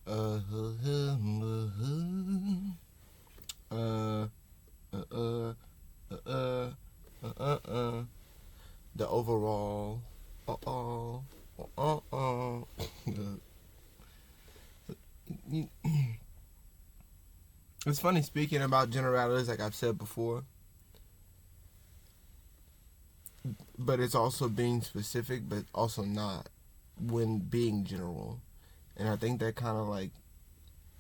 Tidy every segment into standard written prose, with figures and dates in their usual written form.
uh, uh, uh, uh, the overall, uh, uh, uh, it's funny speaking about generalities, like I've said before, but it's also being specific, but also not when being general. And I think that kind of like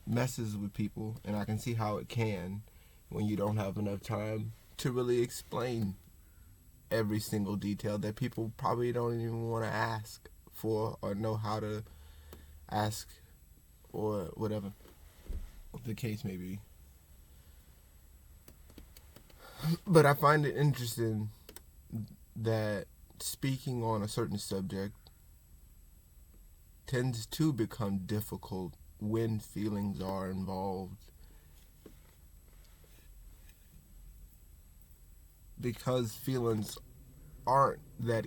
messes with people, and I can see how it can when you don't have enough time to really explain every single detail that people probably don't even want to ask for or know how to ask or whatever the case may be. But I find it interesting that speaking on a certain subject tends to become difficult when feelings are involved, because feelings aren't that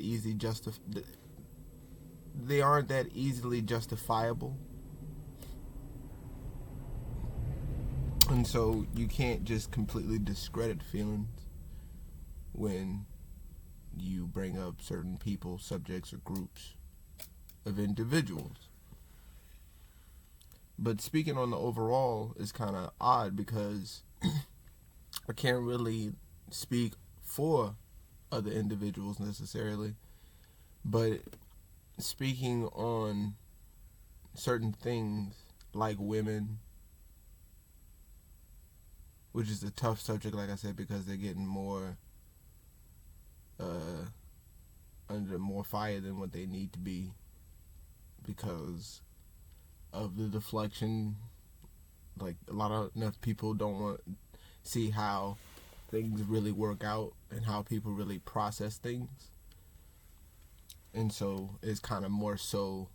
they aren't that easily justifiable, and so you can't just completely discredit feelings when you bring up certain people, subjects, or groups of individuals. But speaking on the overall is kind of odd because I can't really speak for other individuals necessarily, but speaking on certain things like women, which is a tough subject, like I said, because they're getting more under more fire than what they need to be because of the deflection. Like enough people don't want to see how things really work out and how people really process things, and so it's kind of more so,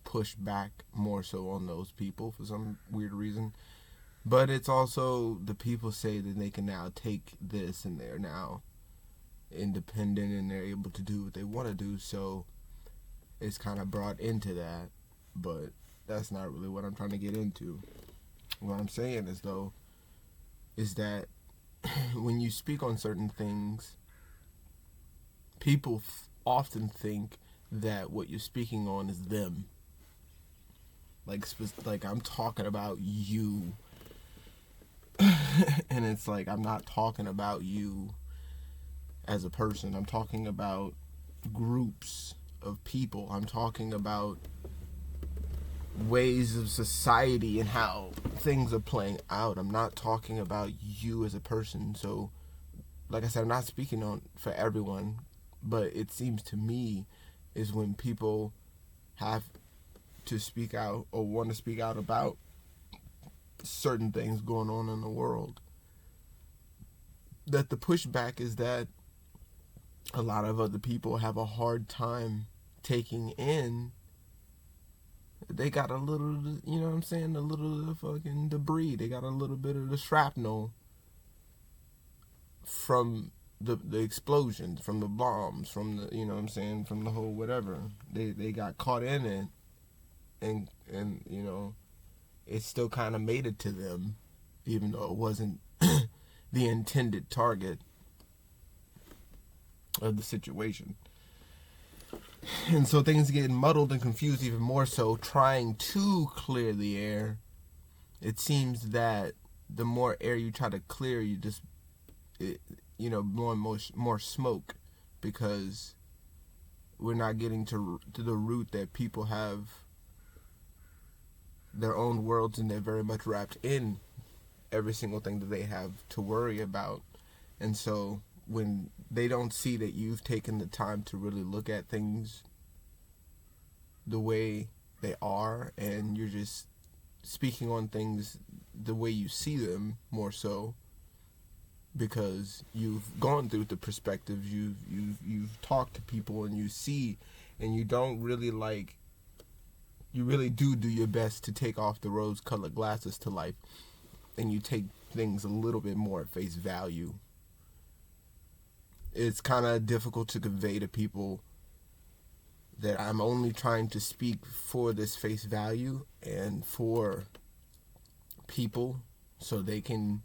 pushed back more so on those people for some weird reason. But it's also the people say that they can now take this and they're now independent and they're able to do what they want to do, so it's kind of brought into that. But that's not really what I'm trying to get into. What I'm saying is that when you speak on certain things, people often think that what you're speaking on is them. Like I'm talking about you, and it's like I'm not talking about you as a person. I'm talking about groups of people. I'm talking about ways of society and how things are playing out. I'm not talking about you as a person. So, like I said, I'm not speaking on for everyone, but it seems to me is when people have to speak out or want to speak out about certain things going on in the world, that the pushback is that a lot of other people have a hard time taking in. They got a little, you know what I'm saying, a little of the fucking debris. They got a little bit of the shrapnel from the explosions, from the bombs, from the, you know what I'm saying, from the whole whatever. They got caught in it, and it still kind of made it to them, even though it wasn't the intended target of the situation. And so things get muddled and confused even more so trying to clear the air. It seems that the more air you try to clear, you just, more and more smoke, because we're not getting to the root that people have their own worlds and they're very much wrapped in every single thing that they have to worry about. And so when they don't see that you've taken the time to really look at things the way they are, and you're just speaking on things the way you see them more so because you've gone through the perspectives, you've talked to people, and you see, and you don't really you really do your best to take off the rose-colored glasses to life, and you take things a little bit more at face value. It's kind of difficult to convey to people that I'm only trying to speak for this face value and for people so they can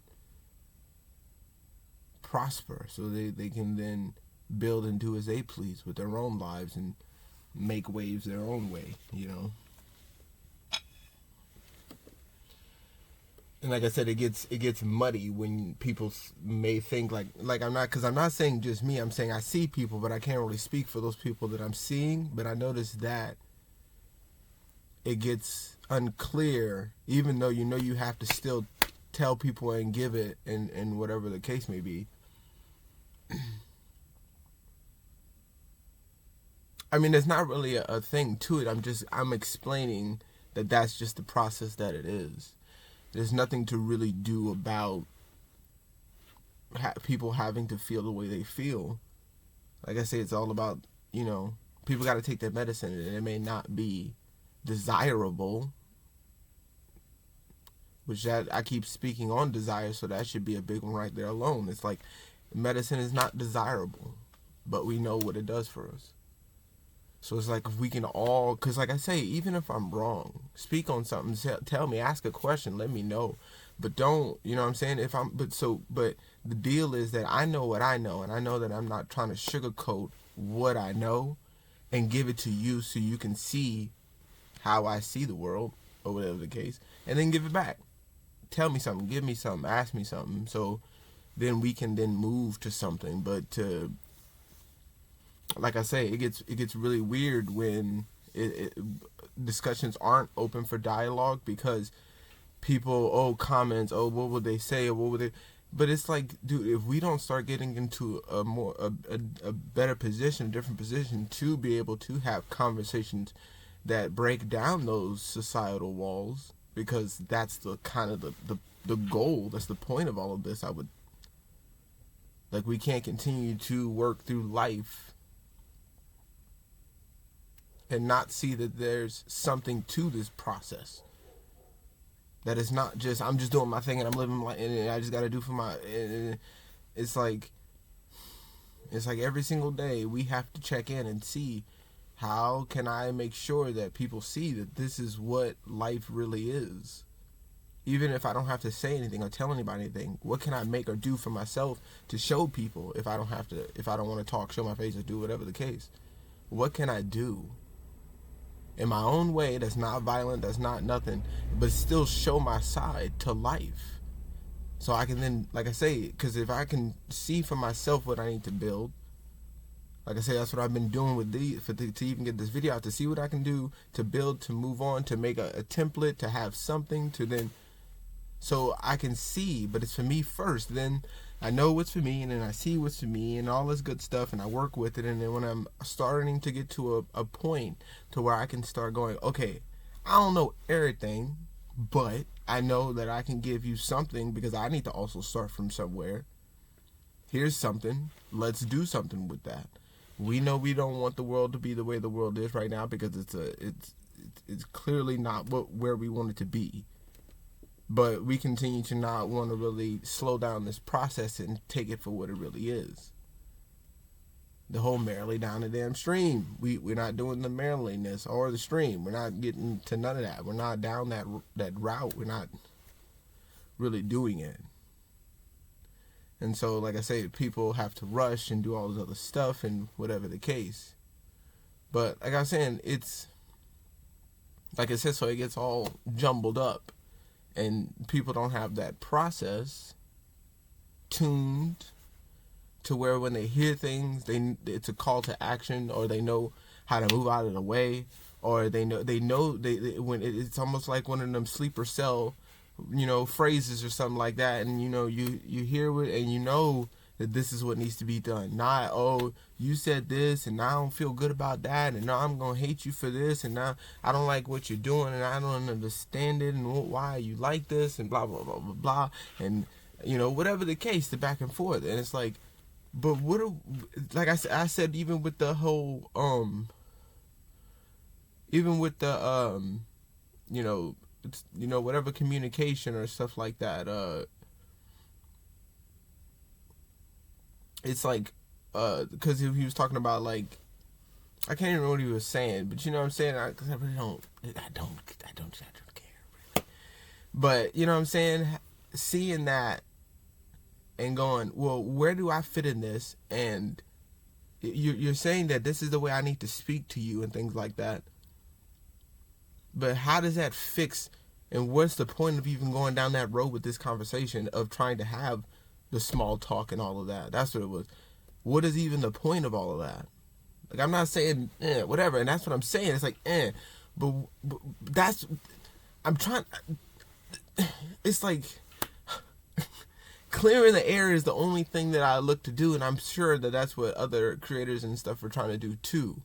prosper, so they can then build and do as they please with their own lives and make waves their own way, you know. And like I said, it gets muddy when people may think like I'm not, because I'm not saying just me. I'm saying I see people, but I can't really speak for those people that I'm seeing. But I notice that it gets unclear, even though you have to still tell people and give it, and whatever the case may be. I mean, there's not really a thing to it. I'm explaining that that's just the process that it is. There's nothing to really do about people having to feel the way they feel. Like I say, it's all about, people got to take their medicine, and it may not be desirable, which that I keep speaking on desire, so that should be a big one right there alone. It's like medicine is not desirable, but we know what it does for us. So it's like if we can all, because like I say, even if I'm wrong, speak on something, tell me, ask a question, let me know. But don't, you know what I'm saying? But the deal is that I know what I know, and I know that I'm not trying to sugarcoat what I know and give it to you so you can see how I see the world, or whatever the case, and then give it back. Tell me something, give me something, ask me something, so then we can then move to something. But like I say, it gets really weird when discussions aren't open for dialogue, because people, comments, what would they say, or what would they? But it's like, dude, if we don't start getting into a better position, a different position, to be able to have conversations that break down those societal walls, because that's the kind of the goal, that's the point of all of this. We can't continue to work through life and not see that there's something to this process. That it's not just, I'm just doing my thing and I'm living my, and I just got to do for my, it's like every single day we have to check in and see, how can I make sure that people see that this is what life really is? Even if I don't have to say anything or tell anybody anything, what can I make or do for myself to show people, if I don't want to talk, show my face, or do whatever the case? What can I do in my own way that's not violent, that's not nothing, but still show my side to life? So I can then, like I say, because if I can see for myself what I need to build, like I say, that's what I've been doing with to even get this video out, to see what I can do to build, to move on, to make a template, to have something to then, so I can see. But it's for me first. Then I know what's for me, and then I see what's for me, and all this good stuff, and I work with it. And then when I'm starting to get to a point to where I can start going, okay, I don't know everything, but I know that I can give you something, because I need to also start from somewhere. Here's something. Let's do something with that. We know we don't want the world to be the way the world is right now, because it's clearly not where we want it to be. But we continue to not want to really slow down this process and take it for what it really is. The whole merrily down the damn stream. We're not doing the merriliness or the stream. We're not getting to none of that. We're not down that route. We're not really doing it. And so, like I say, people have to rush and do all this other stuff and whatever the case. But like I was saying, it's like I said, so it gets all jumbled up, and people don't have that process tuned to where when they hear things, it's a call to action, or they know how to move out of the way, or they know when it's almost like one of them sleeper cell, phrases or something like that, and you hear it and you know that this is what needs to be done. Not, oh, you said this and I don't feel good about that, and now I'm gonna hate you for this, and now I don't like what you're doing, and I don't understand it, and why you like this, and blah blah blah blah blah, and whatever the case, the back and forth. And it's like, but like I said, even with the whole whatever communication or stuff like that, it's like, because he was talking about, like, I can't even remember what he was saying, but you know what I'm saying? Because I really don't care really. But you know what I'm saying? Seeing that and going, well, where do I fit in this? And you're saying that this is the way I need to speak to you and things like that. But how does that fix? And what's the point of even going down that road with this conversation of trying to have the small talk and all of that? That's what it was. What is even the point of all of that? Like, I'm not saying whatever, and that's what I'm saying. It's like but that's, I'm trying. It's like clearing the air is the only thing that I look to do, and I'm sure that that's what other creators and stuff are trying to do too.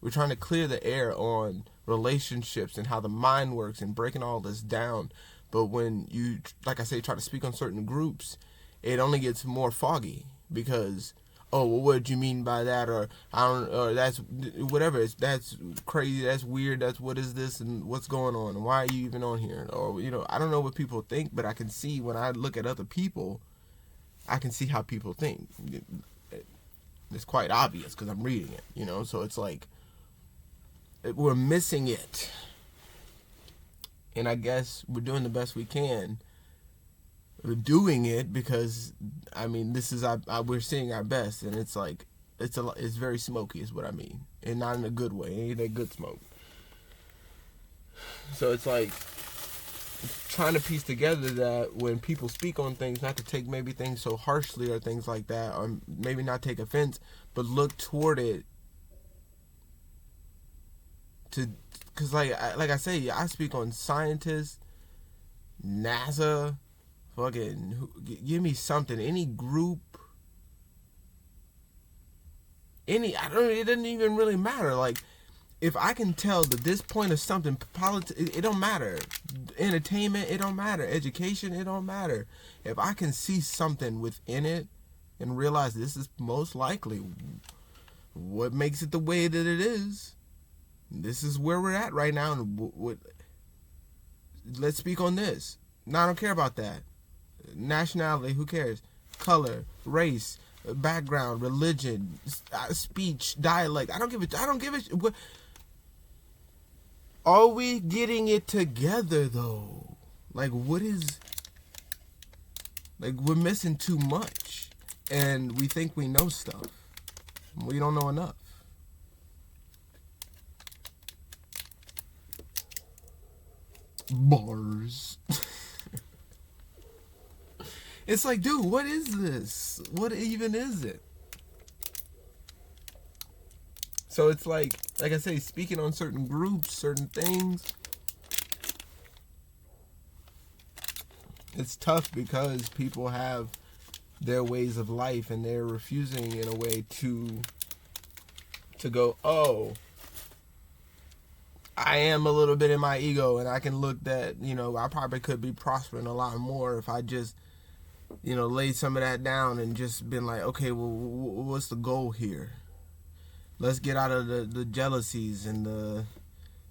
We're trying to clear the air on relationships and how the mind works and breaking all this down. But when you, like I say, try to speak on certain groups, it only gets more foggy because, oh, well, what did you mean by that? Or I don't, or that's whatever. That's crazy. That's weird. That's what is this and what's going on? And why are you even on here? Or, you know, I don't know what people think, but I can see when I look at other people, I can see how people think. It's quite obvious because I'm reading it, you know. So it's like we're missing it, and I guess we're doing the best we can. We're doing it because, I mean, this is we're seeing our best, and it's like it's very smoky, is what I mean, and not in a good way. It ain't that good smoke. So it's like trying to piece together that when people speak on things, not to take maybe things so harshly or things like that, or maybe not take offense, but look toward it. Because like I say, I speak on scientists, NASA. Fucking give me something, any group, it doesn't even really matter. Like, if I can tell that this point of something, politics, it don't matter. Entertainment, it don't matter. Education, it don't matter. If I can see something within it and realize this is most likely what makes it the way that it is, this is where we're at right now, and let's speak on this. No, I don't care about that. Nationality, who cares? Color, race, background, religion, speech, dialect. I don't give a. Are we getting it together though? Like, what is? Like, we're missing too much, and we think we know stuff. We don't know enough. Bars. It's like, dude, what is this? What even is it? So it's like I say, speaking on certain groups, certain things, it's tough because people have their ways of life and they're refusing in a way to go, oh, I am a little bit in my ego and I can look that, you know, I probably could be prospering a lot more if I just, you know, laid some of that down and just been like, okay, well, what's the goal here? Let's get out of the jealousies and the,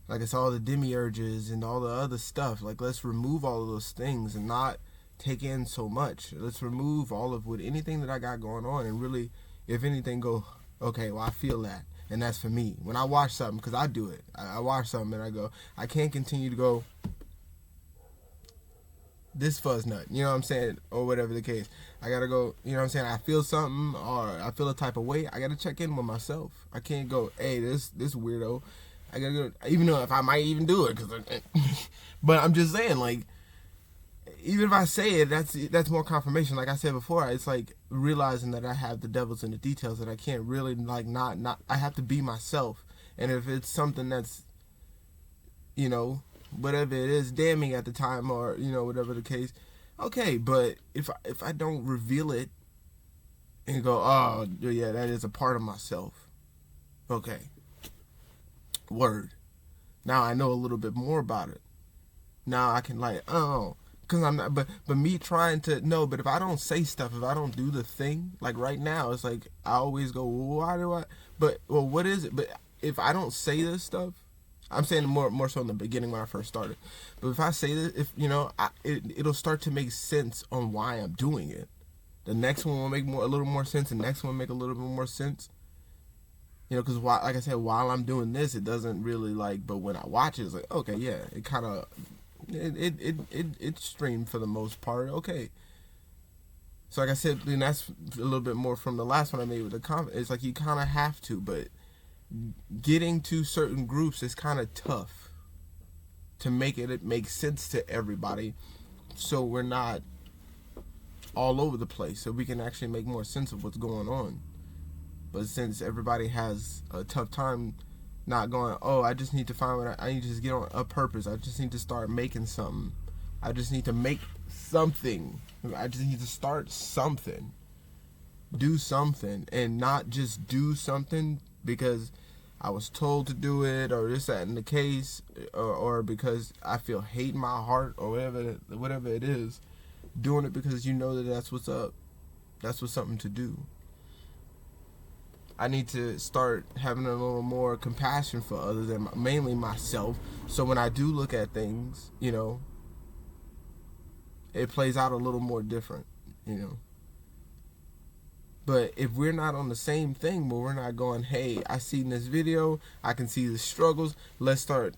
like, it's all the demiurges and all the other stuff. Like, let's remove all of those things and not take in so much. Let's remove all of anything that I got going on and really, if anything, go, okay, well, I feel that. And that's for me. When I watch something, because I do it. I watch something and I go, I can't continue to go, this fuzz nut, you know what I'm saying, or whatever the case. I gotta go, you know what I'm saying, I feel something or I feel a type of way, I gotta check in with myself. I can't go, hey, this weirdo. I gotta go, even though if I might even do it, but I'm just saying, like, even if I say it, that's more confirmation. Like I said before, it's like realizing that I have the devils in the details, that I can't really, like, not I have to be myself. And if it's something that's, you know, whatever it is, damning at the time, or, you know, whatever the case, okay. But if I don't reveal it and go, oh yeah, that is a part of myself, okay, word, now I know a little bit more about it. Now I can, like, oh, because I'm not, but me trying to know, but if I don't say stuff, if I don't do the thing, like right now, it's like I always go, well, why do I, but, well, what is it? But if I don't say this stuff, I'm saying more so in the beginning when I first started. But if I say this, if, you know, it'll start to make sense on why I'm doing it. The next one will make a little more sense. The next one will make a little bit more sense. You know, because like I said, while I'm doing this, it doesn't really like. But when I watch it, it's like, okay, yeah, it kind of it streamed for the most part. Okay, so like I said, and that's a little bit more from the last one I made with the comment. It's like you kind of have to, but getting to certain groups is kind of tough to make it make sense to everybody, so we're not all over the place, so we can actually make more sense of what's going on. But since everybody has a tough time not going, oh, I just need to find what I need to just get on a purpose. I just need to start making something. I just need to make something. I just need to start something. Do something, and not just do something because I was told to do it, or this, that, and the case, or because I feel hate in my heart, or whatever it is. Doing it because you know that that's what's up. That's what's something to do. I need to start having a little more compassion for others and mainly myself. So when I do look at things, you know, it plays out a little more different, you know. But if we're not on the same thing, where we're not going, hey, I seen this video, I can see the struggles, let's start.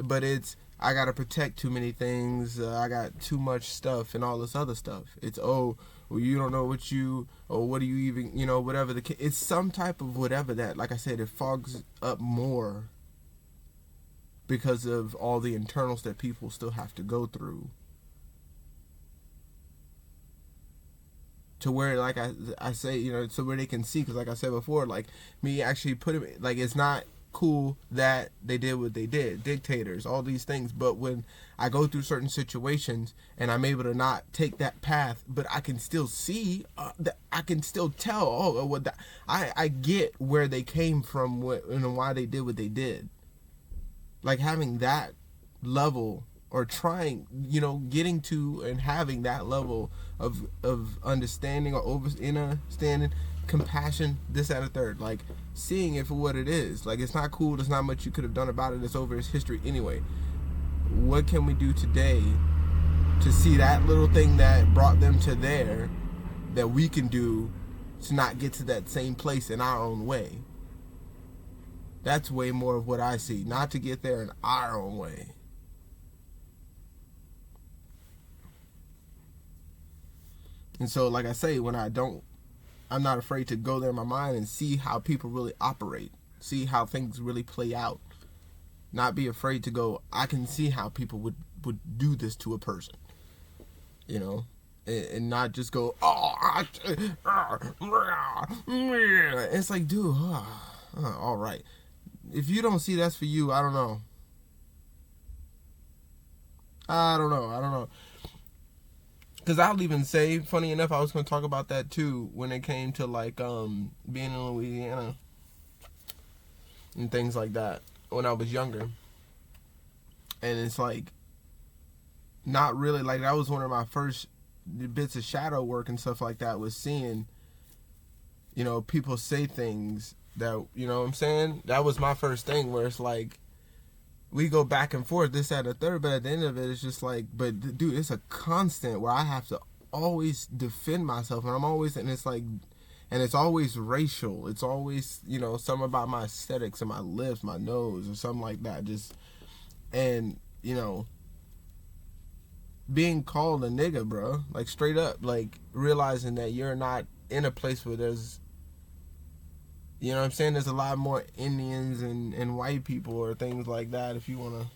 But it's, I got to protect too many things, I got too much stuff and all this other stuff. It's, oh, well, you don't know what you, or what do you even, you know, whatever the case. It's some type of whatever that, like I said, it fogs up more because of all the internals that people still have to go through. To where, like I say, you know, so where they can see, because like I said before, like me actually putting, like, it's not cool that they did what they did, dictators, all these things, but when I go through certain situations and I'm able to not take that path, but I can still see, I can still tell, oh, what I get where they came from, and why they did what they did. Like having that level, or trying, you know, getting to and having that level of understanding, or understanding, compassion, this, that, and the third, like seeing it for what it is. Like, it's not cool, there's not much you could have done about it, it's over, it's history anyway. What can we do today to see that little thing that brought them to there, that we can do to not get to that same place in our own way? That's way more of what I see, not to get there in our own way. And so, like I say, when I'm not afraid to go there in my mind and see how people really operate, see how things really play out. Not be afraid to go, I can see how people would do this to a person, you know, and not just go, oh, it's like, dude, all right. If you don't see that's for you, I don't know. Because I'll even say, funny enough, I was going to talk about that too when it came to like being in Louisiana and things like that when I was younger. And it's like, not really, like that was one of my first bits of shadow work and stuff like that, was seeing, you know, people say things that, you know what I'm saying? That was my first thing, where it's like, we go back and forth, this, that, and the third, but at the end of it, it's just like, but dude, it's a constant where I have to always defend myself, and I'm always, and it's like, and it's always racial. It's always, you know, something about my aesthetics and my lips, my nose, or something like that. Just, and, you know, being called a nigga, bro, like straight up, like realizing that you're not in a place where there's, you know what I'm saying, there's a lot more Indians and white people or things like that, if you want to,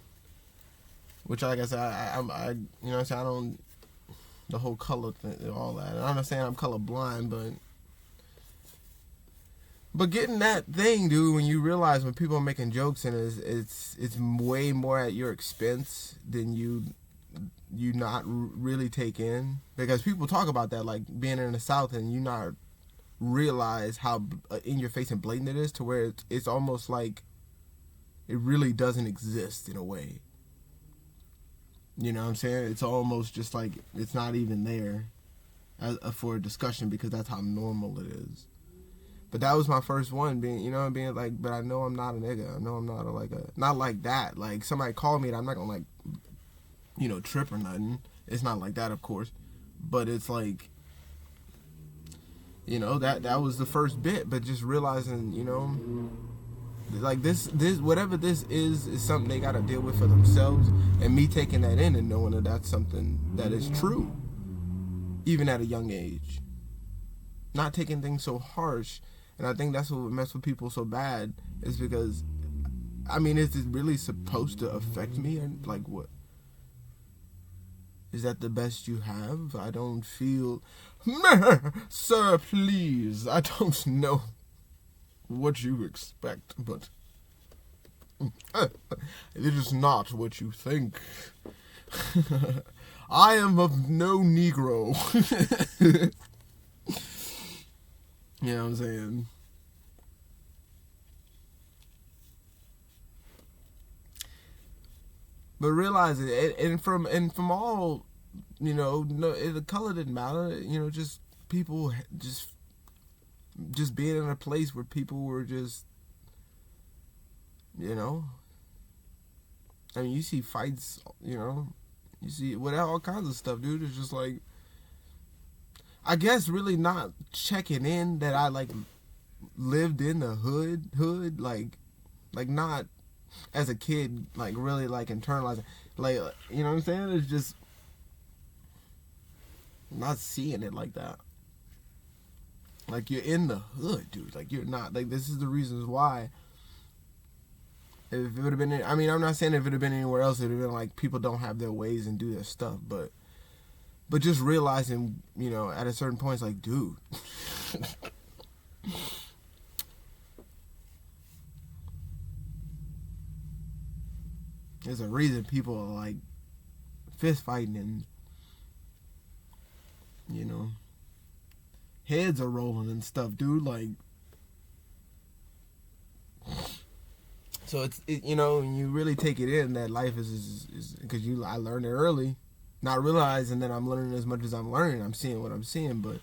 which, like I said, I you know what I'm saying, I don't, the whole color thing, all that. I'm not saying I'm colorblind, but getting that thing, dude, when you realize when people are making jokes and it's way more at your expense than you not really take in, because people talk about that, like being in the South, and you not realize how in your face and blatant it is, to where it's almost like it really doesn't exist in a way. You know what I'm saying? It's almost just like it's not even there for a discussion, because that's how normal it is. But that was my first one, being, you know, being like, but I know I'm not a nigga. I know I'm not not like that. Like, somebody called me, and I'm not gonna, like, you know, trip or nothing. It's not like that, of course. But it's like, That was the first bit. But just realizing, like this whatever this is something they got to deal with for themselves, and me taking that in and knowing that that's something that is true, even at a young age. Not taking things so harsh. And I think that's what mess with people so bad, is because, is it really supposed to affect me? Or like, what? Is that the best you have? I don't feel... Sir, please. I don't know what you expect, but it is not what you think. I am of no Negro. You know what I'm saying? But realize it, and from all, no, the color didn't matter. Just people, just being in a place where people were just, you see fights, you see all kinds of stuff, dude. It's just like, I guess really not checking in that I like lived in the hood, like not as a kid, like really like internalizing, like, you know what I'm saying? It's just not seeing it like that. Like, you're in the hood, dude. Like, you're not, like, this is the reasons why. If it would have been, I'm not saying if it would have been anywhere else, it would have been like people don't have their ways and do their stuff, but just realizing, at a certain point, it's like, dude. There's a reason people are like fist fighting and, heads are rolling and stuff, dude. Like, so it's when you really take it in, that life is because I learned it early, not realizing that I'm learning as much as I'm learning. I'm seeing what I'm seeing, but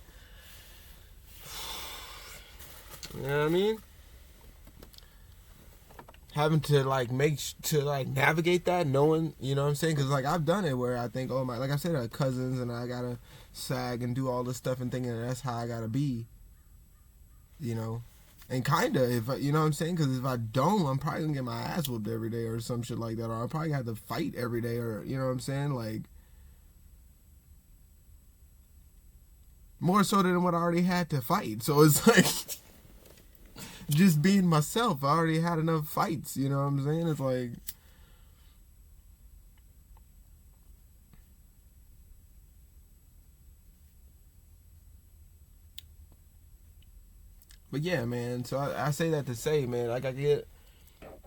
you know what I mean? Having to navigate that, knowing, you know what I'm saying? Because like I've done it where I think, oh my, like I said, I have cousins and I gotta sag and do all this stuff and thinking that that's how I gotta be, and kinda, if you know what I'm saying? Because if I don't, I'm probably gonna get my ass whooped every day or some shit like that, or I'll probably have to fight every day, or you know what I'm saying? Like, more so than what I already had to fight. So it's like, just being myself, I already had enough fights, you know what I'm saying? It's like, but yeah, man, so I say that to say, man, like, I get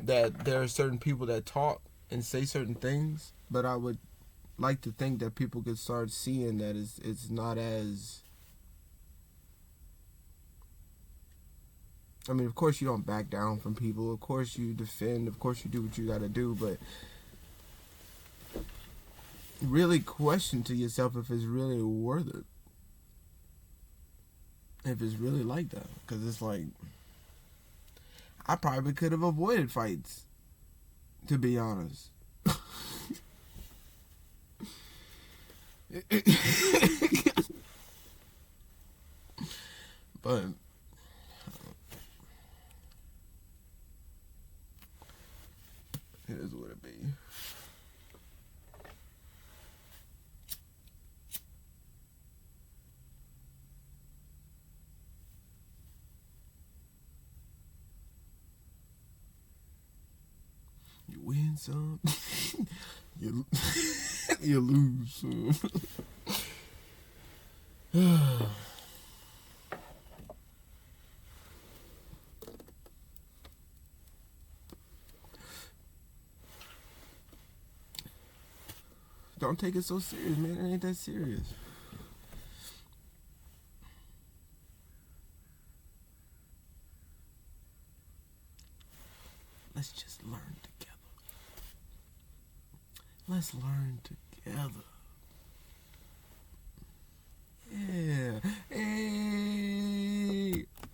that there are certain people that talk and say certain things, but I would like to think that people could start seeing that it's not as, of course you don't back down from people, of course you defend, of course you do what you gotta do, but really question to yourself if it's really worth it. If it's really like that. Because it's like, I probably could have avoided fights, to be honest. But it is what it be. You win some, you lose some. Don't take it so serious, man. It ain't that serious. Let's just learn together. Let's learn together. Yeah. Hey.